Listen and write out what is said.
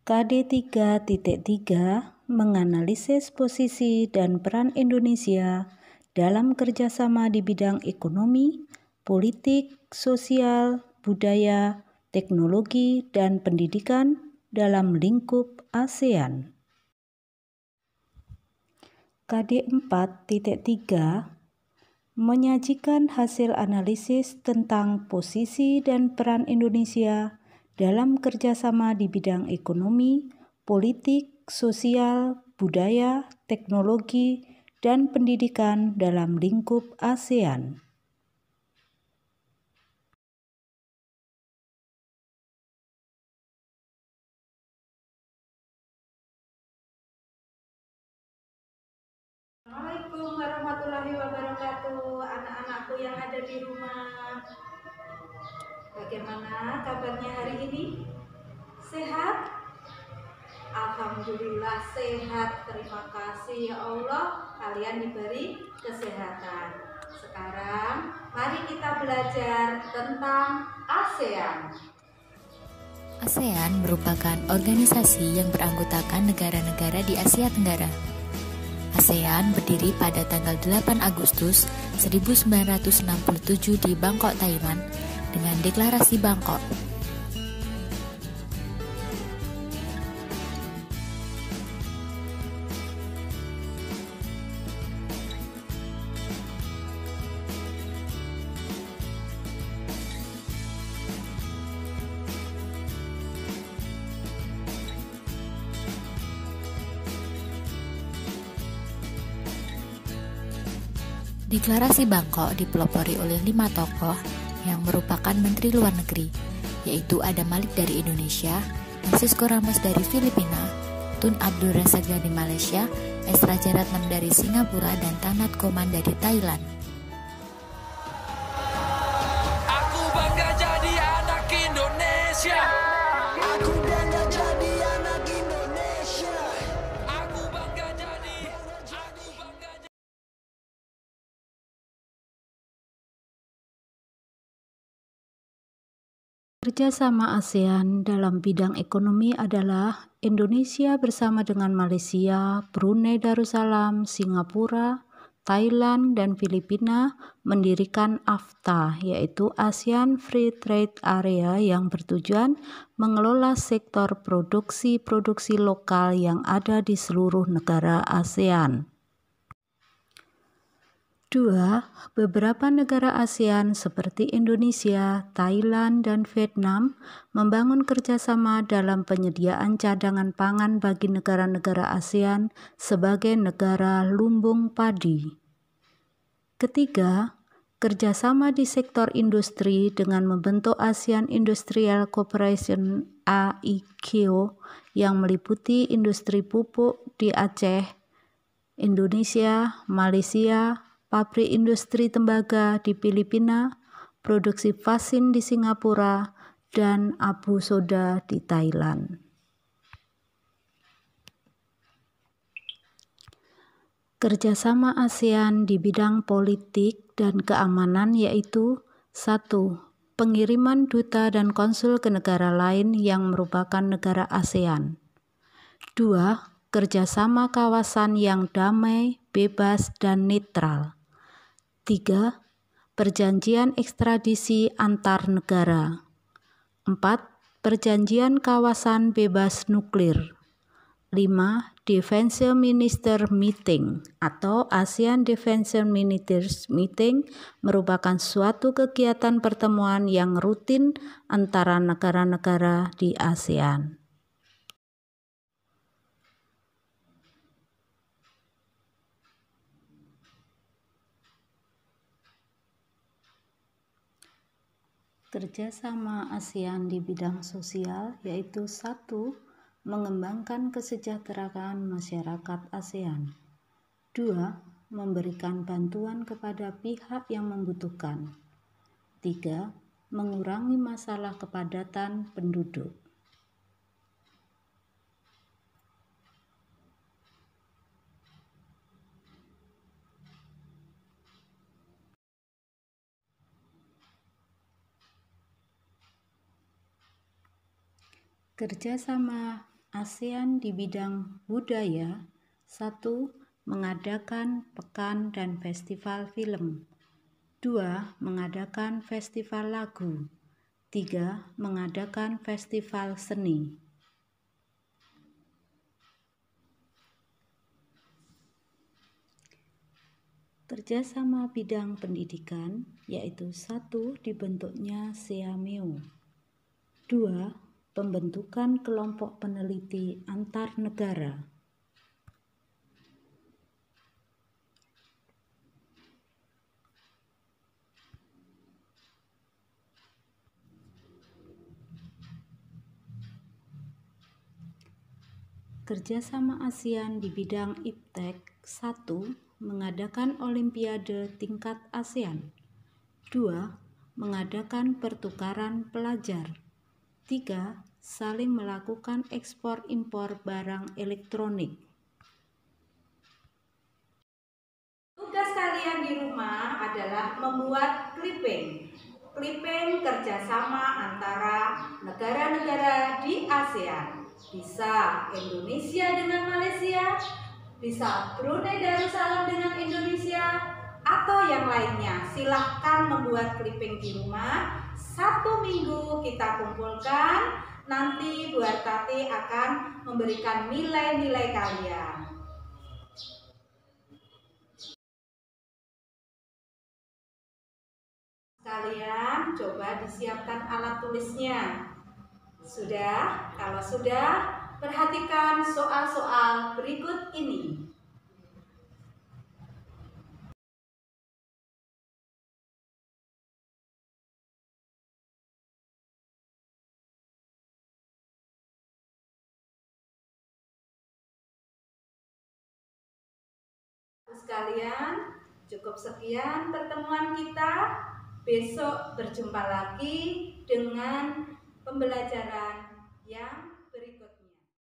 KD3.3 menganalisis posisi dan peran Indonesia dalam kerjasama di bidang ekonomi, politik, sosial, budaya, teknologi, dan pendidikan dalam lingkup ASEAN. KD4.3 menyajikan hasil analisis tentang posisi dan peran Indonesia dalam kerjasama di bidang ekonomi, politik, sosial, budaya, teknologi, dan pendidikan dalam lingkup ASEAN. Assalamualaikum warahmatullahi wabarakatuh, anak-anakku yang ada di rumah. Bagaimana kabarnya hari ini? Sehat? Alhamdulillah sehat, terima kasih ya Allah, kalian diberi kesehatan. Sekarang mari kita belajar tentang ASEAN. ASEAN merupakan organisasi yang beranggotakan negara-negara di Asia Tenggara. ASEAN berdiri pada tanggal 8 Agustus 1967 di Bangkok, Thailand, dengan Deklarasi Bangkok. Deklarasi Bangkok dipelopori oleh 5 tokoh yang merupakan Menteri Luar Negeri, yaitu Adam Malik dari Indonesia, Francisco Ramos dari Filipina, Tun Abdul Razak dari Malaysia, S. Rajaratnam dari Singapura, dan Tanat Koman dari Thailand. Aku bangga jadi anak Indonesia. Aku bangga jadi anak Indonesia. Aku bangga jadi. Kerjasama ASEAN dalam bidang ekonomi adalah Indonesia bersama dengan Malaysia, Brunei Darussalam, Singapura, Thailand, dan Filipina mendirikan AFTA, yaitu ASEAN Free Trade Area, yang bertujuan mengelola sektor produksi lokal yang ada di seluruh negara ASEAN. 2. Beberapa negara ASEAN seperti Indonesia, Thailand, dan Vietnam membangun kerjasama dalam penyediaan cadangan pangan bagi negara-negara ASEAN sebagai negara lumbung padi. Ketiga, kerjasama di sektor industri dengan membentuk ASEAN Industrial Cooperation (AICO) yang meliputi industri pupuk di Aceh, Indonesia, Malaysia, pabrik industri tembaga di Filipina, produksi vaksin di Singapura, dan abu soda di Thailand. Kerjasama ASEAN di bidang politik dan keamanan yaitu 1. Pengiriman duta dan konsul ke negara lain yang merupakan negara ASEAN. 2. Kerjasama kawasan yang damai, bebas, dan netral. 3. Perjanjian ekstradisi antar negara. 4. Perjanjian kawasan bebas nuklir. 5. Defense Minister Meeting atau ASEAN Defense Ministers Meeting merupakan suatu kegiatan pertemuan yang rutin antara negara-negara di ASEAN. Kerjasama ASEAN di bidang sosial yaitu 1. Mengembangkan kesejahteraan masyarakat ASEAN. 2. Memberikan bantuan kepada pihak yang membutuhkan. 3. Mengurangi masalah kepadatan penduduk. Kerjasama ASEAN di bidang budaya. 1. Mengadakan pekan dan festival film. 2. Mengadakan festival lagu. 3. Mengadakan festival seni. Kerjasama bidang pendidikan, yaitu 1. Dibentuknya SEAMEO. 2. Pembentukan kelompok peneliti antar negara. Kerjasama ASEAN di bidang iptek. 1. Mengadakan Olimpiade tingkat ASEAN. 2. Mengadakan pertukaran pelajar. 3. Saling melakukan ekspor-impor barang elektronik. Tugas kalian di rumah adalah membuat clipping. Clipping kerjasama antara negara-negara di ASEAN. Bisa Indonesia dengan Malaysia, bisa Brunei Darussalam dengan Indonesia, atau yang lainnya. Silahkan membuat clipping di rumah. 1 minggu kita kumpulkan. Nanti Bu Hartati akan memberikan nilai-nilai kalian. Kalian coba disiapkan alat tulisnya. Sudah? Kalau sudah, perhatikan soal-soal berikut ini. Sekalian, cukup sekian pertemuan kita. Besok berjumpa lagi dengan pembelajaran yang